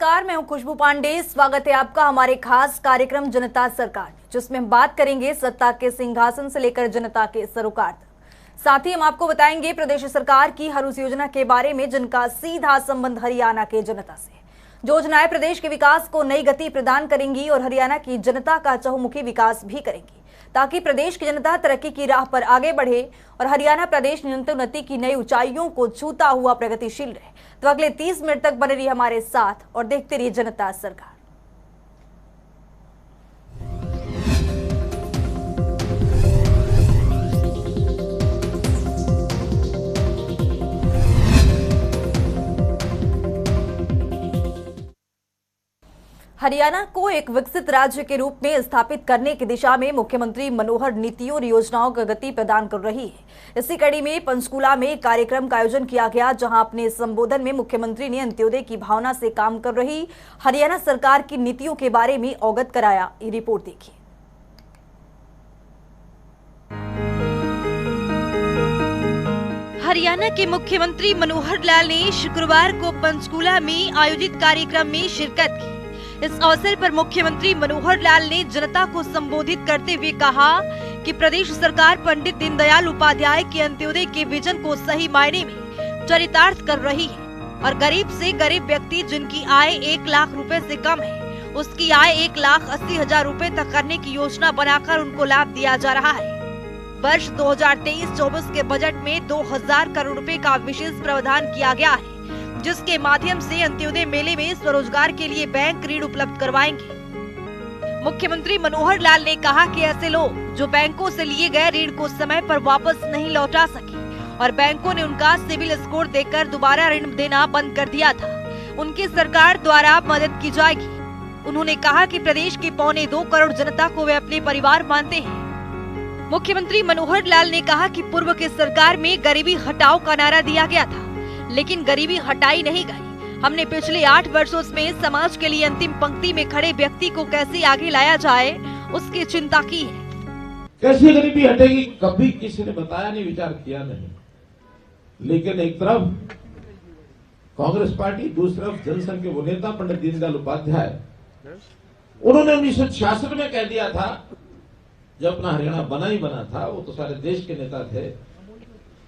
नमस्कार, मैं हूं खुशबू पांडे। स्वागत है आपका हमारे खास कार्यक्रम जनता सरकार, जिसमें हम बात करेंगे सत्ता के सिंहासन से लेकर जनता के सरोकार तक। साथ ही हम आपको बताएंगे प्रदेश सरकार की हर उस योजना के बारे में जिनका सीधा संबंध हरियाणा के जनता से। जो योजनाएं प्रदेश के विकास को नई गति प्रदान करेंगी और हरियाणा की जनता का चहुमुखी विकास भी करेंगी, ताकि प्रदेश की जनता तरक्की की राह पर आगे बढ़े और हरियाणा प्रदेश निरंतर उन्नति की नई ऊंचाइयों को छूता हुआ प्रगतिशील रहे। तो अगले 30 मिनट तक बने रहिए हमारे साथ और देखते रहिए जनता सरकार। हरियाणा को एक विकसित राज्य के रूप में स्थापित करने की दिशा में मुख्यमंत्री मनोहर नीतियों और योजनाओं को गति प्रदान कर रही है। इसी कड़ी में पंचकूला में एक कार्यक्रम का आयोजन किया गया, जहां अपने संबोधन में मुख्यमंत्री ने अंत्योदय की भावना से काम कर रही हरियाणा सरकार की नीतियों के बारे में अवगत कराया। ये रिपोर्ट देखिए। हरियाणा के मुख्यमंत्री मनोहर लाल ने शुक्रवार को पंचकूला में आयोजित कार्यक्रम में शिरकत की। इस अवसर पर मुख्यमंत्री मनोहर लाल ने जनता को संबोधित करते हुए कहा कि प्रदेश सरकार पंडित दीनदयाल उपाध्याय के अंत्योदय के विजन को सही मायने में चरितार्थ कर रही है और गरीब से गरीब व्यक्ति जिनकी आय 1 लाख रुपए से कम है, उसकी आय 1,80,000 रुपए तक करने की योजना बनाकर उनको लाभ दिया जा रहा है। वर्ष 2023-24 के बजट में 2,000 करोड़ रुपए का विशेष प्रावधान किया गया है, जिसके माध्यम से अंत्योदय मेले में स्वरोजगार के लिए बैंक ऋण उपलब्ध करवाएंगे। मुख्यमंत्री मनोहर लाल ने कहा कि ऐसे लोग जो बैंकों से लिए गए ऋण को समय पर वापस नहीं लौटा सके और बैंकों ने उनका सिविल स्कोर देखकर दोबारा ऋण देना बंद कर दिया था, उनकी सरकार द्वारा मदद की जाएगी। उन्होंने कहा कि प्रदेश की 2.25 करोड़ जनता को वे अपने परिवार मानते हैं। मुख्यमंत्री मनोहर लाल ने कहा कि पूर्व की सरकार में गरीबी हटाओ का नारा दिया गया था, लेकिन गरीबी हटाई नहीं गई। हमने पिछले 8 वर्षों में समाज के लिए अंतिम पंक्ति में खड़े व्यक्ति को कैसे आगे लाया जाए, उसकी चिंता की है। कैसे गरीबी हटेगी, कभी किसी ने बताया नहीं, विचार किया नहीं। लेकिन एक तरफ कांग्रेस पार्टी, दूसरी तरफ जनसंघ के वो नेता पंडित दीनदयाल उपाध्याय, उन्होंने 1966 में कह दिया था, जब अपना हरियाणा बना ही बना था, वो तो सारे देश के नेता थे,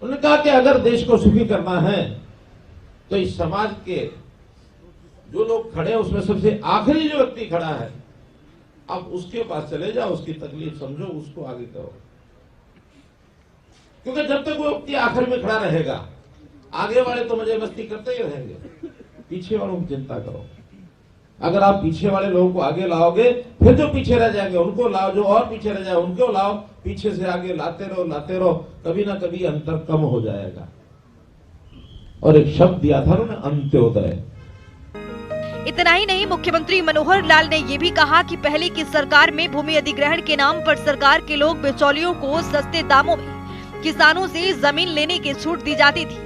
उन्होंने कहा कि अगर देश को सुखी करना है तो इस समाज के जो लोग खड़े हैं उसमें सबसे आखिरी जो व्यक्ति खड़ा है, अब उसके पास चले जाओ, उसकी तकलीफ समझो, उसको आगे करो। क्योंकि जब तक वो व्यक्ति आखिर में खड़ा रहेगा, आगे वाले तो मजे मस्ती करते ही रहेंगे, पीछे वालों की चिंता करो। अगर आप पीछे वाले लोगों को आगे लाओगे, फिर जो पीछे रह जाएंगे उनको लाओ, जो और पीछे रह जाए उनको लाओ, पीछे से आगे लाते रहो, कभी ना कभी अंतर कम हो जाएगा। और एक शब्द दिया था उन्होंने, अंत्योदय। इतना ही नहीं, मुख्यमंत्री मनोहर लाल ने ये भी कहा कि पहले की सरकार में भूमि अधिग्रहण के नाम पर सरकार के लोग बिचौलियों को सस्ते दामों में किसानों से जमीन लेने की छूट दी जाती थी,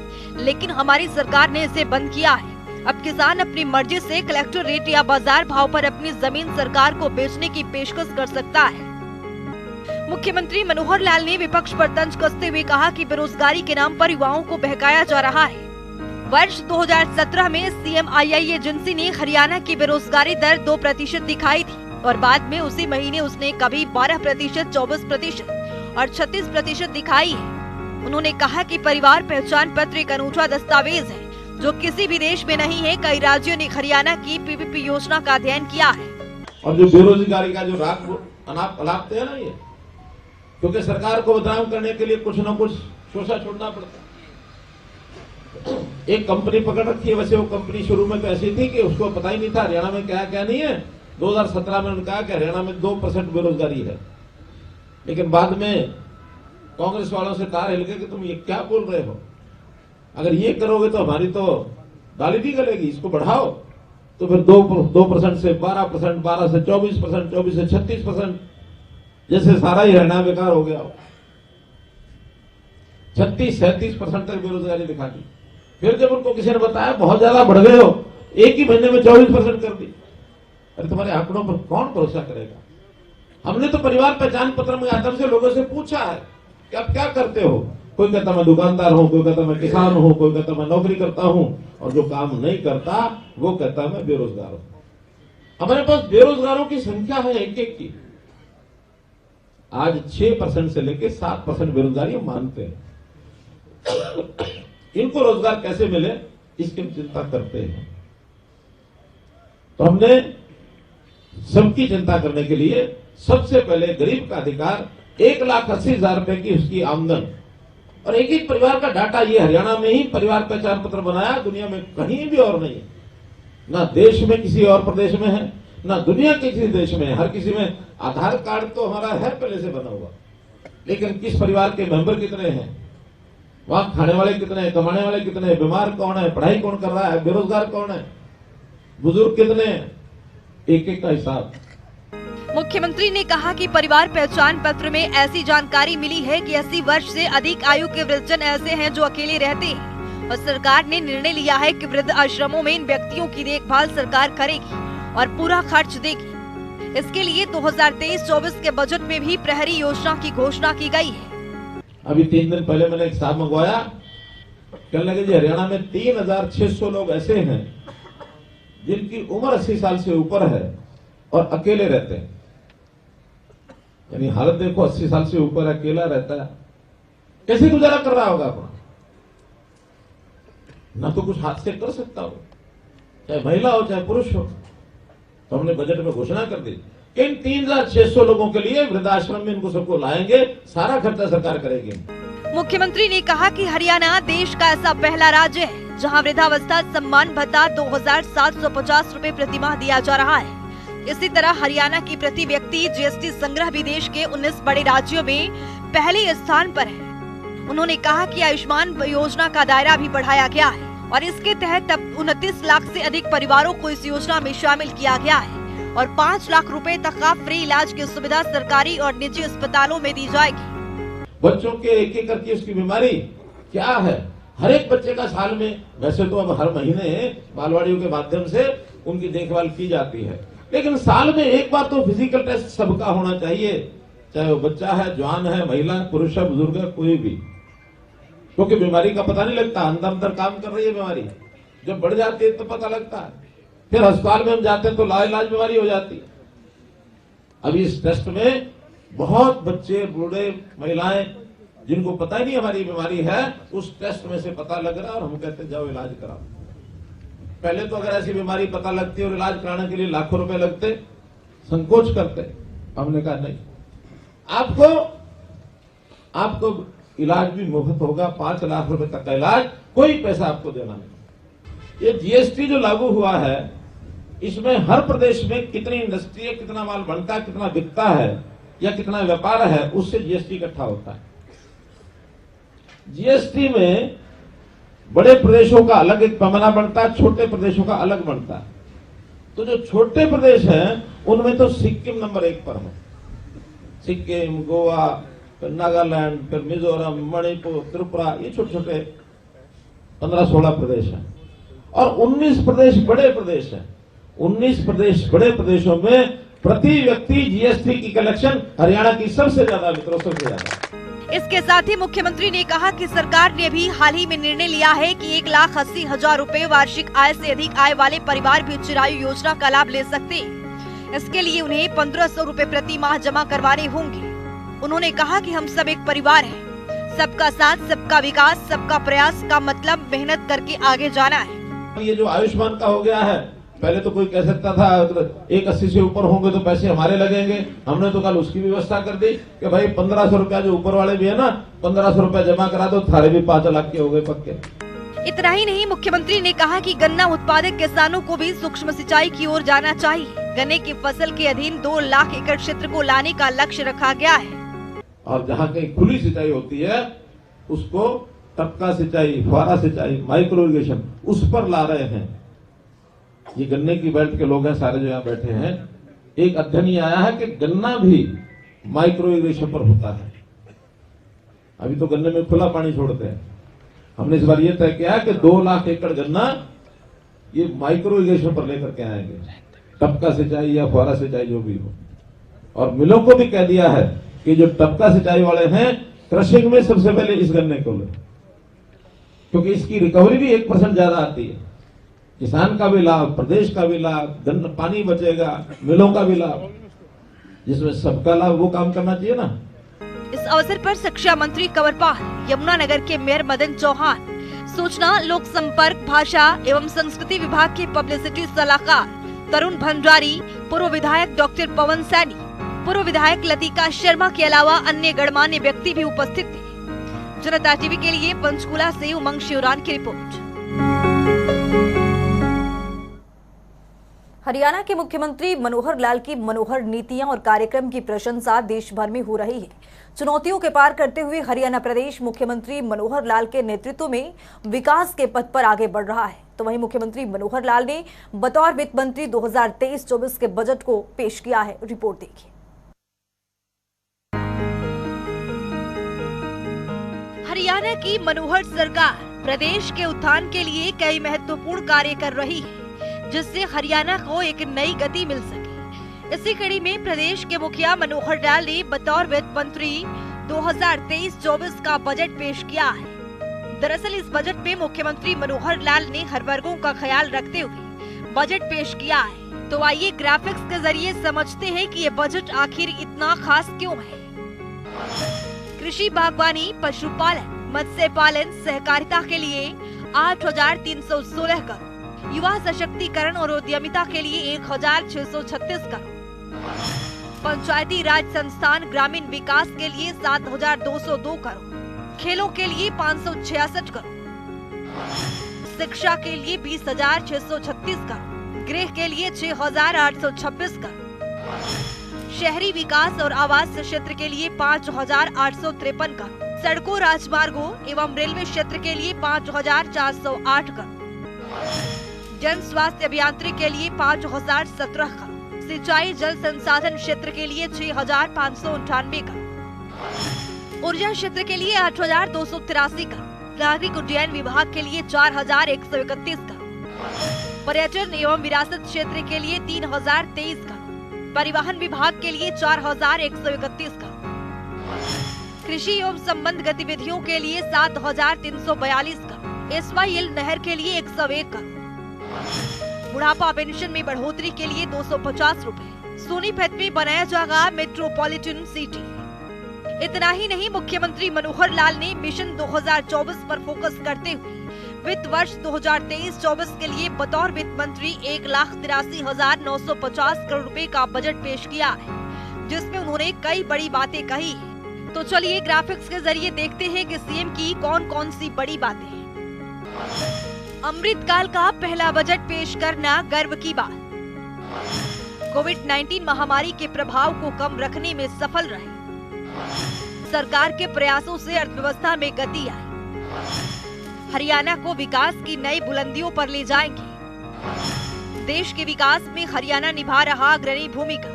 लेकिन हमारी सरकार ने इसे बंद किया है। अब किसान अपनी मर्जी से कलेक्टर रेट या बाजार भाव पर अपनी जमीन सरकार को बेचने की पेशकश कर सकता है। मुख्यमंत्री मनोहर लाल ने विपक्ष पर तंज कसते हुए कहा कि बेरोजगारी के नाम पर युवाओं को बहकाया जा रहा है। वर्ष 2017 में CMII एजेंसी ने हरियाणा की बेरोजगारी दर 2% दिखाई थी और बाद में उसी महीने उसने कभी 12%, 24% और 36% दिखाई है। उन्होंने कहा कि परिवार पहचान पत्र एक अनूठा दस्तावेज है जो किसी भी देश में नहीं है। कई राज्यों ने हरियाणा की PPP योजना का अध्ययन किया है। और जो बेरोजगारी का जो राग अलापते हैं ना, ये क्योंकि सरकार को बदनाम करने के लिए कुछ न कुछ शोषा छोड़ना पड़ता है। एक कंपनी पकड़ रखी है, वैसे वो कंपनी शुरू में तो ऐसी थी कि उसको पता ही नहीं था हरियाणा में क्या क्या नहीं है। 2017 में उन्होंने कहा कि हरियाणा में 2% बेरोजगारी है, लेकिन बाद में कांग्रेस वालों से तार हिल गए कि तुम ये क्या बोल रहे हो, अगर ये करोगे तो हमारी तो दाली नहीं गलेगी, इसको बढ़ाओ। तो फिर 2% से 12%, 12 से 24%, 24 से 36%, जैसे सारा ही हरियाणा बेकार हो गया। 36-37% तक बेरोजगारी दिखा दी। फिर जब उनको किसी ने बताया बहुत ज्यादा बढ़ गए हो, एक ही महीने में 24% कर दी। अरे तुम्हारे आंकड़ों पर कौन भरोसा करेगा। हमने तो परिवार पहचान पत्र के माध्यम से लोगों से पूछा है कि आप क्या करते हो, कोई कहता मैं दुकानदार हूं, कोई कहता मैं किसान हूं, कोई कहता मैं नौकरी करता हूं, और जो काम नहीं करता वो कहता मैं बेरोजगार हूं। हमारे पास बेरोजगारों की संख्या है एक एक की। आज 6% से लेकर 7% बेरोजगारी हम मानते हैं। इनको रोजगार कैसे मिले इसकी हम चिंता करते हैं। तो हमने सबकी चिंता करने के लिए सबसे पहले गरीब का अधिकार 1,80,000 रुपए की उसकी आमदन, और एक एक परिवार का डाटा, ये हरियाणा में ही परिवार पहचान पत्र बनाया, दुनिया में कहीं भी और नहीं है, ना देश में किसी और प्रदेश में है, ना दुनिया के किसी देश में है। हर किसी में आधार कार्ड तो हमारा है पहले से बना हुआ, लेकिन किस परिवार के मेंबर कितने हैं, वहां खाने वाले कितने हैं, कमाने वाले कितने हैं, बीमार कौन है, पढ़ाई कौन कर रहा है, बेरोजगार कौन है, बुजुर्ग कितने हैं, एक एक का हिसाब। मुख्यमंत्री ने कहा कि परिवार पहचान पत्र में ऐसी जानकारी मिली है कि 80 वर्ष से अधिक आयु के वृद्धजन ऐसे हैं जो अकेले रहते हैं, और सरकार ने निर्णय लिया है कि वृद्ध आश्रमों में इन व्यक्तियों की देखभाल सरकार करेगी और पूरा खर्च देगी। इसके लिए 2023-24 के बजट में भी प्रहरी योजना की घोषणा की गई है। अभी 3 दिन पहले मैंने एक साहब मंगवाया, कहने लगे जी हरियाणा में 3,600 लोग ऐसे हैं जिनकी उम्र 80 साल से ऊपर है और अकेले रहते हैं। यानी हालत देखो, 80 साल से ऊपर अकेला रहता है, कैसे गुजारा कर रहा होगा अपना? ना तो कुछ हाथ से कर सकता हो, चाहे महिला हो चाहे पुरुष हो। तो हमने बजट में घोषणा कर दी कि इन 3,600 लोगों के लिए वृद्धाश्रम में इनको सबको लाएंगे, सारा खर्चा सरकार करेगी। मुख्यमंत्री ने कहा कि हरियाणा देश का ऐसा पहला राज्य है जहां वृद्धावस्था सम्मान भत्ता 2,750 रुपए प्रति माह दिया जा रहा है। इसी तरह हरियाणा की प्रति व्यक्ति जीएसटी संग्रह भी देश के 19 बड़े राज्यों में पहले स्थान पर है। उन्होंने कहा कि आयुष्मान योजना का दायरा भी बढ़ाया गया है और इसके तहत अब 29 लाख से अधिक परिवारों को इस योजना में शामिल किया गया है और 5 लाख रुपए तक का फ्री इलाज की सुविधा सरकारी और निजी अस्पतालों में दी जाएगी। बच्चों के एक एक करके उसकी बीमारी क्या है, हर एक बच्चे का साल में, वैसे तो अब हर महीने बालवाड़ियों के माध्यम से उनकी देखभाल की जाती है, लेकिन साल में एक बार तो फिजिकल टेस्ट सबका होना चाहिए, चाहे वो बच्चा है, जवान है, महिला, पुरुष है, बुजुर्ग है, कोई भी, क्योंकि बीमारी का पता नहीं लगता, अंदर अंदर काम कर रही है बीमारी, जब बढ़ जाती है तो पता लगता है, फिर अस्पताल में हम जाते हैं तो लाइलाज बीमारी हो जाती है। अभी इस टेस्ट में बहुत बच्चे, बूढ़े, महिलाएं जिनको पता ही नहीं हमारी बीमारी है, उस टेस्ट में से पता लग रहा है और हम कहते हैं जाओ इलाज कराओ। पहले तो अगर ऐसी बीमारी पता लगती और इलाज कराने के लिए लाखों रुपए लगते, संकोच करते, हमने कहा नहीं, आपको इलाज भी मुफ्त होगा, 5 लाख रुपए तक का इलाज, कोई पैसा आपको देना नहीं। ये जीएसटी जो लागू हुआ है, इसमें हर प्रदेश में कितनी इंडस्ट्री है, कितना माल बनता है, कितना बिकता है या कितना व्यापार है, उससे जीएसटी इकट्ठा होता है। जीएसटी में बड़े प्रदेशों का अलग एक पैमाना बनता है, छोटे प्रदेशों का अलग बनता है। तो जो छोटे प्रदेश हैं उनमें तो सिक्किम नंबर 1 पर है, सिक्किम, गोवा, फिर नागालैंड, फिर मिजोरम, मणिपुर, त्रिपुरा, ये छोटे छोटे 15-16 प्रदेश हैं और 19 प्रदेश बड़े प्रदेश हैं। 19 प्रदेश बड़े प्रदेशों में प्रति व्यक्ति जीएसटी की कलेक्शन हरियाणा की सबसे ज्यादा, मित्रों सबसे ज्यादा। इसके साथ ही मुख्यमंत्री ने कहा कि सरकार ने भी हाल ही में निर्णय लिया है कि 1,80,000 रुपए वार्षिक आय से अधिक आय वाले परिवार भी चिरायु योजना का लाभ ले सकते हैं। इसके लिए उन्हें 1,500 रुपए प्रति माह जमा करवाने होंगे। उन्होंने कहा कि हम सब एक परिवार हैं, सबका साथ, सबका विकास, सबका प्रयास का मतलब मेहनत करके आगे जाना है। ये जो आयुष्मान का हो गया है, पहले तो कोई कह सकता था 1,80 से ऊपर होंगे तो पैसे हमारे लगेंगे, हमने तो कल उसकी व्यवस्था कर दी कि भाई 1,500 रुपया, जो ऊपर वाले भी है ना, 1,500 रुपया जमा करा दो, थारे भी 5 लाख के हो गए पक्के। इतना ही नहीं, मुख्यमंत्री ने कहा कि गन्ना उत्पादक किसानों को भी सूक्ष्म सिंचाई की ओर जाना चाहिए। गन्ने की फसल के अधीन 2 लाख एकड़ क्षेत्र को लाने का लक्ष्य रखा गया है और जहाँ कहीं खुली सिंचाई होती है उसको टपका सिंचाई, फुहारा सिंचाई, माइक्रो इरिगेशन, उस पर ला रहे हैं। ये गन्ने की बेल्ट के लोग हैं सारे जो यहाँ बैठे हैं, एक अध्ययन ये आया है कि गन्ना भी माइक्रो इरिगेशन पर होता है। अभी तो गन्ने में खुला पानी छोड़ते हैं, हमने इस बार ये तय किया कि 2 लाख एकड़ गन्ना ये माइक्रो इरिगेशन पर लेकर के आएंगे, टपका सिंचाई या फुहारा सिंचाई जो भी हो। और मिलों को भी कह दिया है कि जो टपका सिंचाई वाले हैं, क्रशिंग में सबसे पहले इस गन्ने को ले, क्योंकि इसकी रिकवरी भी 1% ज्यादा आती है। किसान का भी लाभ, प्रदेश का भी लाभ, पानी बचेगा, मिलों का भी लाभ, जिसमें सबका लाभ, वो काम करना चाहिए ना। इस अवसर पर शिक्षा मंत्री कंवरपाल, यमुनानगर के मेयर मदन चौहान, सूचना लोक संपर्क भाषा एवं संस्कृति विभाग के पब्लिसिटी सलाहकार तरुण भंडारी, पूर्व विधायक डॉक्टर पवन सैनी, पूर्व विधायक लतिका शर्मा के अलावा अन्य गणमान्य व्यक्ति भी उपस्थित थे। जनता टीवी के लिए पंचकुला से उमंग शिवरान की रिपोर्ट। हरियाणा के मुख्यमंत्री मनोहर लाल की मनोहर नीतियां और कार्यक्रम की प्रशंसा देश भर में हो रही है। चुनौतियों के पार करते हुए हरियाणा प्रदेश मुख्यमंत्री मनोहर लाल के नेतृत्व में विकास के पथ पर आगे बढ़ रहा है। तो वहीं मुख्यमंत्री मनोहर लाल ने बतौर वित्त मंत्री 2023-24 के बजट को पेश किया है। रिपोर्ट देखिए। हरियाणा की मनोहर सरकार प्रदेश के उत्थान के लिए कई महत्वपूर्ण कार्य कर रही है, जिससे हरियाणा को एक नई गति मिल सके। इसी कड़ी में प्रदेश के मुखिया मनोहर लाल ने बतौर वित्त मंत्री 2023-24 का बजट पेश किया है। दरअसल इस बजट में मुख्यमंत्री मनोहर लाल ने हर वर्गों का ख्याल रखते हुए बजट पेश किया है। तो आइए ग्राफिक्स के जरिए समझते हैं कि ये बजट आखिर इतना खास क्यों है। कृषि, बागवानी, पशुपालन, मत्स्य पालन, सहकारिता के लिए 8,316 करोड़, युवा सशक्तिकरण और उद्यमिता के लिए 1,636 करोड़, पंचायती राज संस्थान ग्रामीण विकास के लिए 7,202 करोड़, खेलों के लिए 566 करोड़, शिक्षा के लिए 20,636 करोड़, गृह के लिए 6,826 करोड़, शहरी विकास और आवास क्षेत्र के लिए 5,853 करोड़, सड़कों, राजमार्गों एवं रेलवे क्षेत्र के लिए 5,408 करोड़, जन स्वास्थ्य अभियांत्रिकी के लिए 5,017 करोड़, सिंचाई जल संसाधन क्षेत्र के लिए 6,598 करोड़, ऊर्जा क्षेत्र के लिए 8,283 करोड़, नागरिक उड्डयन विभाग के लिए 4,131 करोड़, पर्यटन एवं विरासत क्षेत्र के लिए 3,023 करोड़, परिवहन विभाग के लिए 4,131 करोड़, कृषि एवं संबंध गतिविधियों के लिए 7,342 करोड़, SYL नहर के लिए 101 करोड़, बुढ़ापा पेंशन में बढ़ोतरी के लिए 250 रुपए, सोनीपत में बनाया जाएगा मेट्रोपॉलिटन सिटी। इतना ही नहीं, मुख्यमंत्री मनोहर लाल ने मिशन 2024 पर फोकस करते हुए वित्त वर्ष 2023-24 के लिए बतौर वित्त मंत्री 1,83,950 करोड़ रुपए का बजट पेश किया है, जिसमें उन्होंने कई बड़ी बातें कही हैं। तो चलिए ग्राफिक्स के जरिए देखते हैं कि सीएम की कौन कौन सी बड़ी बातें हैं। अमृतकाल का पहला बजट पेश करना गर्व की बात। कोविड-19 महामारी के प्रभाव को कम रखने में सफल रहे। सरकार के प्रयासों से अर्थव्यवस्था में गति आई। हरियाणा को विकास की नई बुलंदियों पर ले जाएंगे। देश के विकास में हरियाणा निभा रहा अग्रणी भूमिका।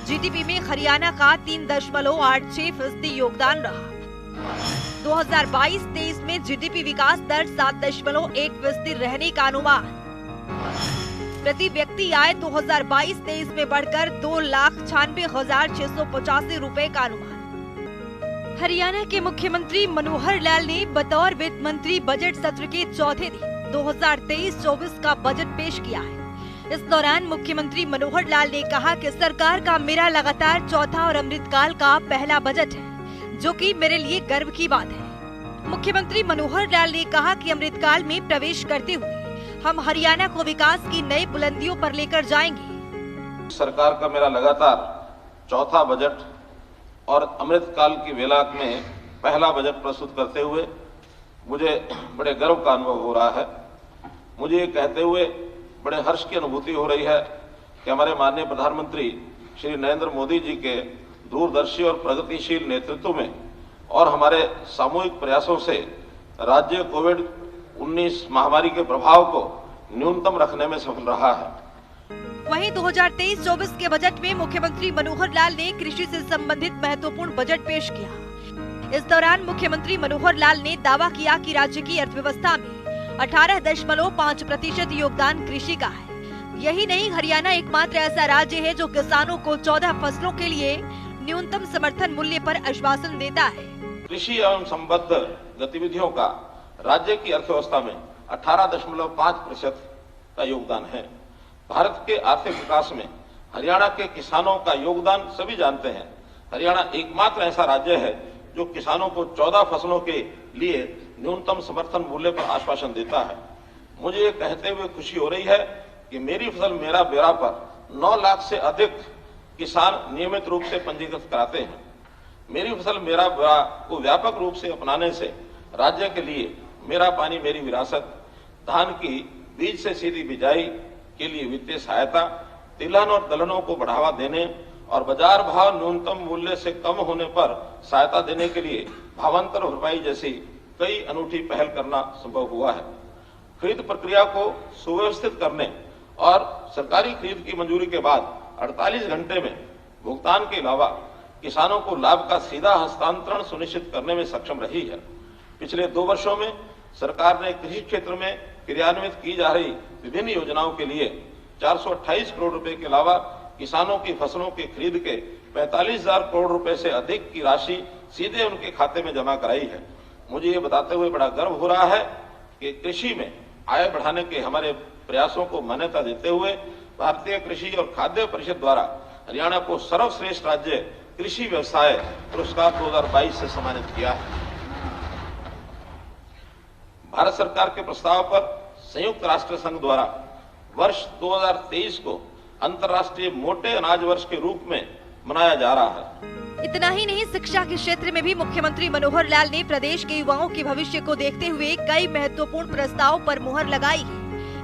जीडीपी में हरियाणा का 3.86% योगदान रहा। 2022-23 में जीडीपी विकास दर 7.1% रहने का अनुमान। प्रति व्यक्ति आय 2022-23 में बढ़कर 2,96,685 रुपए का अनुमान। हरियाणा के मुख्यमंत्री मनोहर लाल ने बतौर वित्त मंत्री बजट सत्र के चौथे दिन 2023-24 का बजट पेश किया है। इस दौरान मुख्यमंत्री मनोहर लाल ने कहा कि सरकार का मेरा लगातार चौथा और अमृतकाल का पहला बजट है, जो कि मेरे लिए गर्व की बात है। मुख्यमंत्री मनोहर लाल ने कहा कि अमृतकाल में प्रवेश करते हुए हम हरियाणा को विकास की नई बुलंदियों पर लेकर जाएंगे। सरकार का मेरा लगातार चौथा बजट और अमृतकाल की वेला में पहला बजट प्रस्तुत करते हुए मुझे बड़े गर्व का अनुभव हो रहा है। मुझे ये कहते हुए बड़े हर्ष की अनुभूति हो रही है कि हमारे माननीय प्रधानमंत्री श्री नरेंद्र मोदी जी के दूरदर्शी और प्रगतिशील नेतृत्व में और हमारे सामूहिक प्रयासों से राज्य कोविड-19 महामारी के प्रभाव को न्यूनतम रखने में सफल रहा है। वहीं 2023-24 के बजट में मुख्यमंत्री मनोहर लाल ने कृषि से संबंधित महत्वपूर्ण बजट पेश किया। इस दौरान मुख्यमंत्री मनोहर लाल ने दावा किया कि राज्य की अर्थव्यवस्था में 18.5% योगदान कृषि का है। यही नहीं, हरियाणा एकमात्र ऐसा राज्य है जो किसानों को 14 फसलों के लिए न्यूनतम समर्थन मूल्य पर आश्वासन देता है। कृषि एवं संबद्ध गतिविधियों का राज्य की अर्थव्यवस्था में 18.5% का योगदान है। भारत के आर्थिक विकास में हरियाणा के किसानों का योगदान सभी जानते हैं। हरियाणा एकमात्र ऐसा राज्य है जो किसानों को 14 फसलों के लिए न्यूनतम समर्थन मूल्य पर आश्वासन देता है। मुझे ये कहते हुए खुशी हो रही है कि मेरी फसल मेरा ब्यौरा पर 9 लाख से अधिक किसान नियमित रूप से पंजीकृत कराते हैं। मेरी फसल मेरा ब्यौरा को व्यापक रूप से अपनाने से राज्य के लिए मेरा पानी मेरी विरासत, धान की बीज से सीधी बिजाई के लिए वित्तीय सहायता, तिलहन और दलहनों को बढ़ावा देने और बाजार भाव न्यूनतम मूल्य से कम होने पर सहायता देने के लिए भावांतर भरपाई जैसी कई अनूठी पहल करना संभव हुआ है। खरीद प्रक्रिया को सुव्यवस्थित करने और सरकारी खरीद की मंजूरी के बाद 48 घंटे में भुगतान के अलावा किसानों को लाभ का सीधा हस्तांतरण सुनिश्चित करने में सक्षम रही है। पिछले 2 वर्षों में सरकार ने कृषि क्षेत्र में क्रियान्वित की जा रही विभिन्न योजनाओं के लिए 428 करोड़ रुपए के अलावा किसानों की फसलों की खरीद के 45,000 करोड़ रुपए से अधिक की राशि सीधे उनके खाते में जमा कराई है। मुझे ये बताते हुए बड़ा गर्व हो रहा है कि कृषि में आय बढ़ाने के हमारे प्रयासों को मान्यता देते हुए भारतीय कृषि और खाद्य परिषद द्वारा हरियाणा को सर्वश्रेष्ठ राज्य कृषि व्यवसाय पुरस्कार 2022 से सम्मानित किया है। भारत सरकार के प्रस्ताव पर संयुक्त राष्ट्र संघ द्वारा वर्ष 2023 को अंतर्राष्ट्रीय मोटे अनाज वर्ष के रूप में मनाया जा रहा है। इतना ही नहीं, शिक्षा के क्षेत्र में भी मुख्यमंत्री मनोहर लाल ने प्रदेश के युवाओं के भविष्य को देखते हुए कई महत्वपूर्ण प्रस्ताव पर मुहर लगाई है।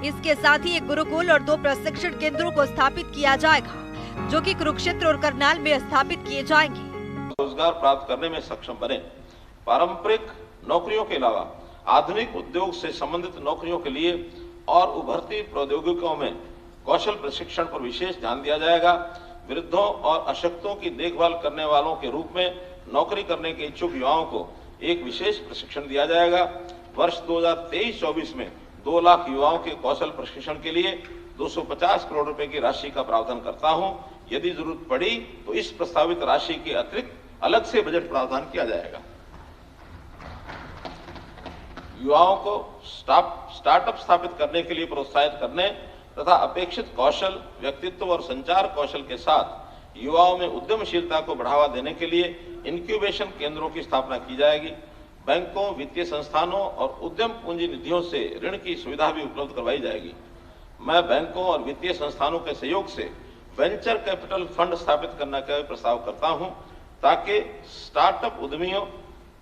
इसके साथ ही एक गुरुकुल और 2 प्रशिक्षण केंद्रों को स्थापित किया जाएगा, जो कि कुरुक्षेत्र और करनाल में स्थापित किए जाएंगे। रोजगार प्राप्त करने में सक्षम बने, पारंपरिक नौकरियों के अलावा आधुनिक उद्योग से संबंधित नौकरियों के लिए और उभरती प्रौद्योगिकियों में कौशल प्रशिक्षण पर विशेष ध्यान दिया जाएगा। वृद्धों और अशक्तों की देखभाल करने वालों के रूप में नौकरी करने के इच्छुक युवाओं को एक विशेष प्रशिक्षण दिया जाएगा। वर्ष 2023-24 में 2 लाख युवाओं के कौशल प्रशिक्षण के लिए 250 करोड़ रुपए की राशि का प्रावधान करता हूं। यदि जरूरत पड़ी तो इस प्रस्तावित राशि के अतिरिक्त अलग से बजट प्रावधान किया जाएगा। युवाओं को स्टार्टअप स्थापित करने के लिए प्रोत्साहित करने तथा अपेक्षित कौशल, व्यक्तित्व और संचार कौशल के साथ युवाओं में उद्यमशीलता को बढ़ावा देने के लिए इंक्यूबेशन केंद्रों की स्थापना की जाएगी। बैंकों, वित्तीय संस्थानों और उद्यम पूंजी निधियों से ऋण की सुविधा भी उपलब्ध करवाई जाएगी। मैं बैंकों और वित्तीय संस्थानों के सहयोग से वेंचर कैपिटल फंड स्थापित करने का प्रस्ताव करता हूं, ताकि स्टार्टअप उद्यमियों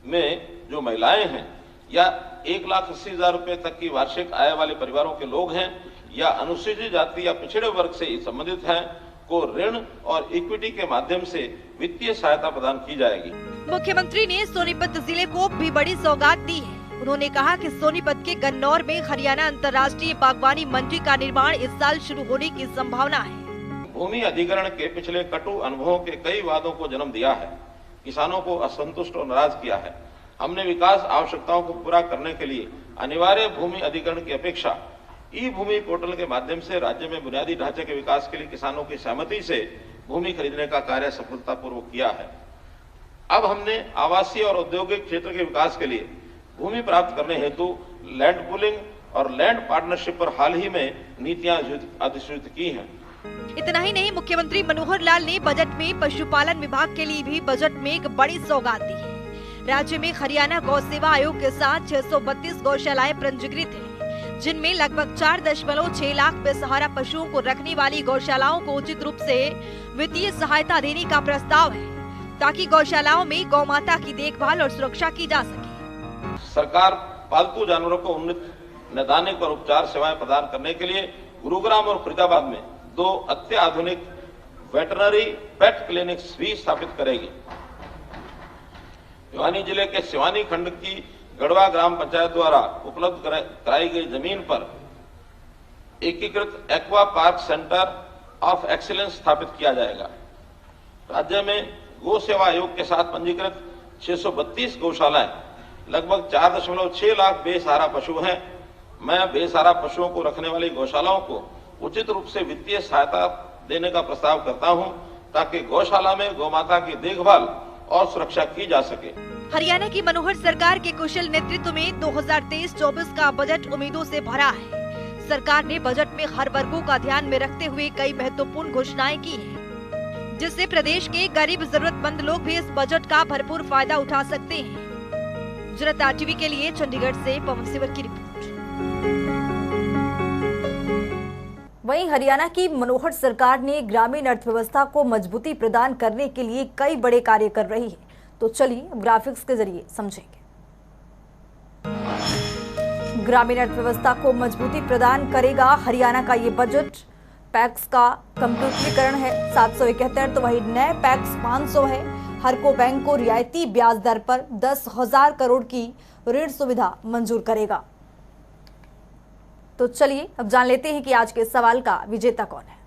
में जो महिलाएं हैं या 1,80,000 रुपए तक की वार्षिक आय वाले परिवारों के लोग हैं या अनुसूचित जाति या पिछड़े वर्ग से संबंधित हैं को ऋण और इक्विटी के माध्यम से वित्तीय सहायता प्रदान की जाएगी। मुख्यमंत्री ने सोनीपत जिले को भी बड़ी सौगात दी है। उन्होंने कहा कि सोनीपत के गन्नौर में हरियाणा अंतर्राष्ट्रीय बागवानी मंडी का निर्माण इस साल शुरू होने की संभावना है। भूमि अधिग्रहण के पिछले कटु अनुभवों के कई वादों को जन्म दिया है, किसानों को असंतुष्ट और नाराज किया है। हमने विकास आवश्यकताओं को पूरा करने के लिए अनिवार्य भूमि अधिग्रहण की अपेक्षा ई भूमि पोर्टल के माध्यम से राज्य में बुनियादी ढांचे के विकास के लिए किसानों की सहमति से भूमि खरीदने का कार्य सफलतापूर्वक किया है। अब हमने आवासीय और औद्योगिक क्षेत्र के विकास के लिए भूमि प्राप्त करने हेतु लैंड पूलिंग और लैंड पार्टनरशिप पर हाल ही में नीतियां अधिसूचित की हैं। इतना ही नहीं, मुख्यमंत्री मनोहर लाल ने बजट में पशुपालन विभाग के लिए भी बजट में एक बड़ी सौगात दी है। राज्य में हरियाणा गौ सेवा आयोग के साथ 632 गौशालाएं पंजीकृत हैं, जिनमें लगभग 4.6 लाख बेसहारा पशुओं को रखने वाली गौशालाओं को उचित रूप से वित्तीय सहायता देने का प्रस्ताव है, ताकि गौशालाओं में गौ माता की देखभाल और सुरक्षा की जा सके। सरकार पालतू जानवरों को उन्नत नैदानिक और उपचार सेवाएं प्रदान करने के लिए गुरुग्राम और फरीदाबाद में 2 अत्याधुनिक वेटरनरी पेट क्लिनिक्स भी स्थापित करेगी। भिवानी जिले के सिवानी खंड की गढ़वा ग्राम पंचायत द्वारा उपलब्ध कराई गई जमीन पर एकीकृत aqua park centre of excellence स्थापित किया जाएगा। राज्य में गौ सेवा आयोग के साथ पंजीकृत 632 गौशालाएं, लगभग 4.6 लाख बेसहारा पशु हैं। मैं बेसहारा पशुओं को रखने वाली गौशालाओं को उचित रूप से वित्तीय सहायता देने का प्रस्ताव करता हूं, ताकि गौशाला में गौमाता की देखभाल और सुरक्षा की जा सके। हरियाणा की मनोहर सरकार के कुशल नेतृत्व में 2023-24 का बजट उम्मीदों से भरा है। सरकार ने बजट में हर वर्गों का ध्यान में रखते हुए कई महत्वपूर्ण घोषणाएं की हैं, जिससे प्रदेश के गरीब जरूरतमंद लोग भी इस बजट का भरपूर फायदा उठा सकते हैं। जनता टीवी के लिए चंडीगढ़ से पवन सिवर की रिपोर्ट। वहीं हरियाणा की मनोहर सरकार ने ग्रामीण अर्थव्यवस्था को मजबूती प्रदान करने के लिए कई बड़े कार्य कर रही है। तो चलिए ग्राफिक्स के जरिए समझेंगे। ग्रामीण अर्थव्यवस्था को मजबूती प्रदान करेगा हरियाणा का ये बजट। पैक्स का कंप्यूटरीकरण है 771, तो वही नए पैक्स 500 है। हर को बैंक को रियायती ब्याज दर पर 10,000 करोड़ की ऋण सुविधा मंजूर करेगा। तो चलिए अब जान लेते हैं कि आज के सवाल का विजेता कौन है।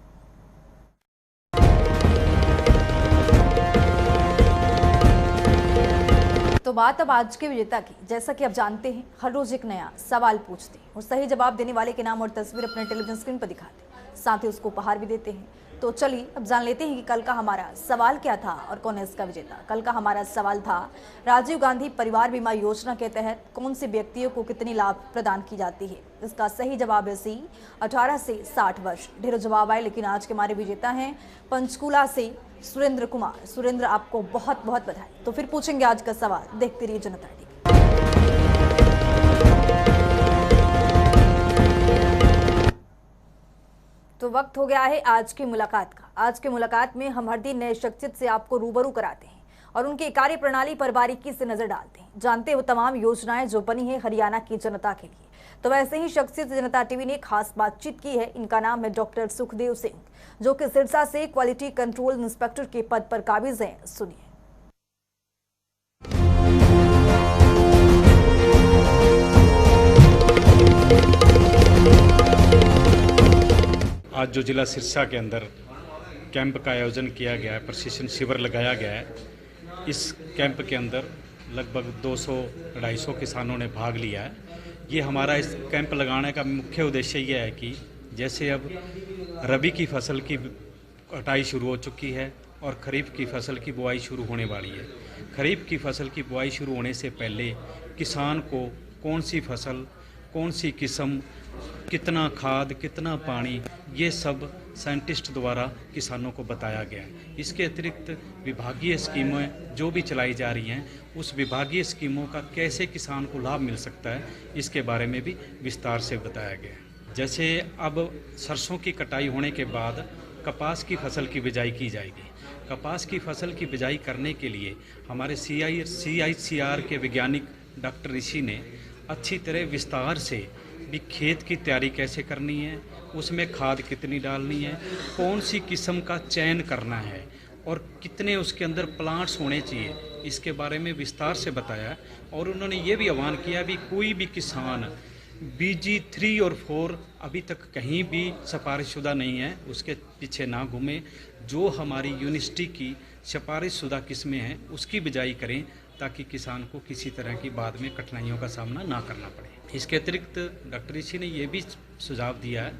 तो बात अब आज के विजेता की। जैसा कि आप जानते हैं, हर रोज एक नया सवाल पूछते हैं और सही जवाब देने वाले के नाम और तस्वीर अपने टेलीविजन स्क्रीन पर दिखाते हैं, साथ ही उसको उपहार भी देते हैं। तो चलिए अब जान लेते हैं कि कल का हमारा सवाल क्या था और कौन है इसका विजेता। कल का हमारा सवाल था, राजीव गांधी परिवार बीमा योजना के तहत कौन से व्यक्तियों को कितनी लाभ प्रदान की जाती है। इसका सही जवाब है सी, 18 से 60 वर्ष। ढेरों जवाब आए, लेकिन आज के हमारे विजेता हैं पंचकूला से सुरेंद्र कुमार। सुरेंद्र, आपको बहुत बहुत बधाई। तो फिर पूछेंगे आज का सवाल, देखते रहिए जनता टीवी। तो वक्त हो गया है आज की मुलाकात का। आज की मुलाकात में हम हर दिन नए शख्सियत से आपको रूबरू कराते हैं और उनकी कार्य प्रणाली पर बारीकी से नजर डालते हैं, जानते हैं वो तमाम योजनाएं जो बनी है हरियाणा की जनता के लिए। तो वैसे ही शख्सियत जनता टीवी ने खास बातचीत की है। इनका नाम है डॉक्टर सुखदेव सिंह, जो कि सिरसा से क्वालिटी कंट्रोल इंस्पेक्टर के पद पर काबिज हैं। सुनिए। आज जो जिला सिरसा के अंदर कैंप का आयोजन किया गया है, प्रशिक्षण शिविर लगाया गया है, इस कैंप के अंदर लगभग 200-250 किसानों ने भाग लिया है। ये हमारा इस कैंप लगाने का मुख्य उद्देश्य ये है कि जैसे अब रबी की फसल की कटाई शुरू हो चुकी है और खरीफ की फसल की बुआई शुरू होने वाली है। खरीफ की फसल की बुआई शुरू होने से पहले किसान को कौन सी फसल, कौन सी किस्म, कितना खाद, कितना पानी, ये सब साइंटिस्ट द्वारा किसानों को बताया गया है। इसके अतिरिक्त विभागीय स्कीमें जो भी चलाई जा रही हैं, उस विभागीय स्कीमों का कैसे किसान को लाभ मिल सकता है, इसके बारे में भी विस्तार से बताया गया है। जैसे अब सरसों की कटाई होने के बाद कपास की फसल की बिजाई की जाएगी। कपास की फसल की बिजाई करने के लिए हमारे CICR के वैज्ञानिक डॉक्टर ऋषि ने अच्छी तरह विस्तार से भी खेत की तैयारी कैसे करनी है, उसमें खाद कितनी डालनी है, कौन सी किस्म का चयन करना है और कितने उसके अंदर प्लांट्स होने चाहिए, इसके बारे में विस्तार से बताया। और उन्होंने ये भी आह्वान किया भी कोई भी किसान BG 3 और 4 अभी तक कहीं भी सिफारिशशुदा नहीं है, उसके पीछे ना घूमें। जो हमारी यूनिवर्सिटी की सिफारिशशुदा किस्में हैं उसकी बिजाई करें, ताकि किसान को किसी तरह की बाद में कठिनाइयों का सामना ना करना पड़े। इसके अतिरिक्त डॉक्टर ऋषि ने यह भी सुझाव दिया है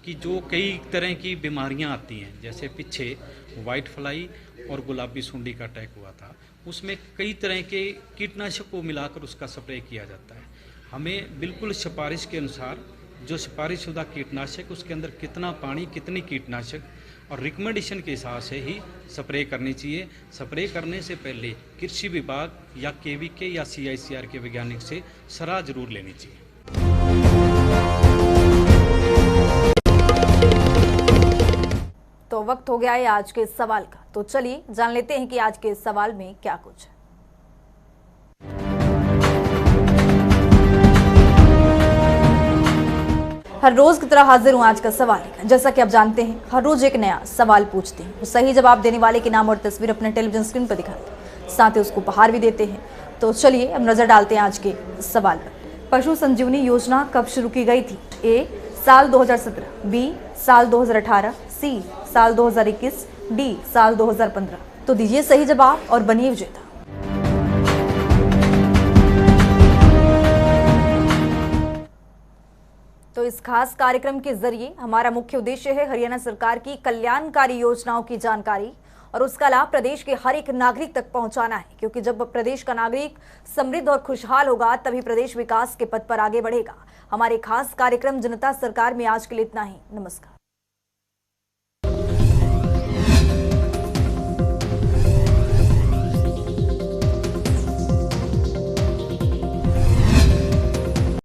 कि जो कई तरह की बीमारियां आती हैं, जैसे पीछे वाइट फ्लाई और गुलाबी सुंडी का अटैक हुआ था, उसमें कई तरह के कीटनाशक को मिलाकर उसका स्प्रे किया जाता है। हमें बिल्कुल सिफारिश के अनुसार जो सिफारिशशुदा कीटनाशक, उसके अंदर कितना पानी, कितनी कीटनाशक और रिकमेंडेशन के हिसाब से ही स्प्रे करनी चाहिए। स्प्रे करने से पहले कृषि विभाग या KVK या CICR के वैज्ञानिक से सलाह जरूर लेनी चाहिए। तो वक्त हो गया है आज के सवाल का। तो चलिए जान लेते हैं कि आज के सवाल में क्या कुछ है। हर रोज की तरह हाजिर हूं आज का सवाल। जैसा कि आप जानते हैं, हर रोज एक नया सवाल पूछते हैं, तो सही जवाब देने वाले के नाम और तस्वीर अपने टेलीविजन स्क्रीन पर दिखाते हैं, साथ ही उसको उपहार भी देते हैं। तो चलिए अब नजर डालते हैं आज के सवाल पर। पशु संजीवनी योजना कब शुरू की गई थी? A साल 2017, B साल 2018, C साल 2021, D साल 2015। तो दीजिए सही जवाब और बनिए विजेता। तो इस खास कार्यक्रम के जरिए हमारा मुख्य उद्देश्य है हरियाणा सरकार की कल्याणकारी योजनाओं की जानकारी और उसका लाभ प्रदेश के हर एक नागरिक तक पहुंचाना है, क्योंकि जब प्रदेश का नागरिक समृद्ध और खुशहाल होगा तभी प्रदेश विकास के पथ पर आगे बढ़ेगा। हमारे खास कार्यक्रम जनता सरकार में आज के लिए इतना ही। नमस्कार।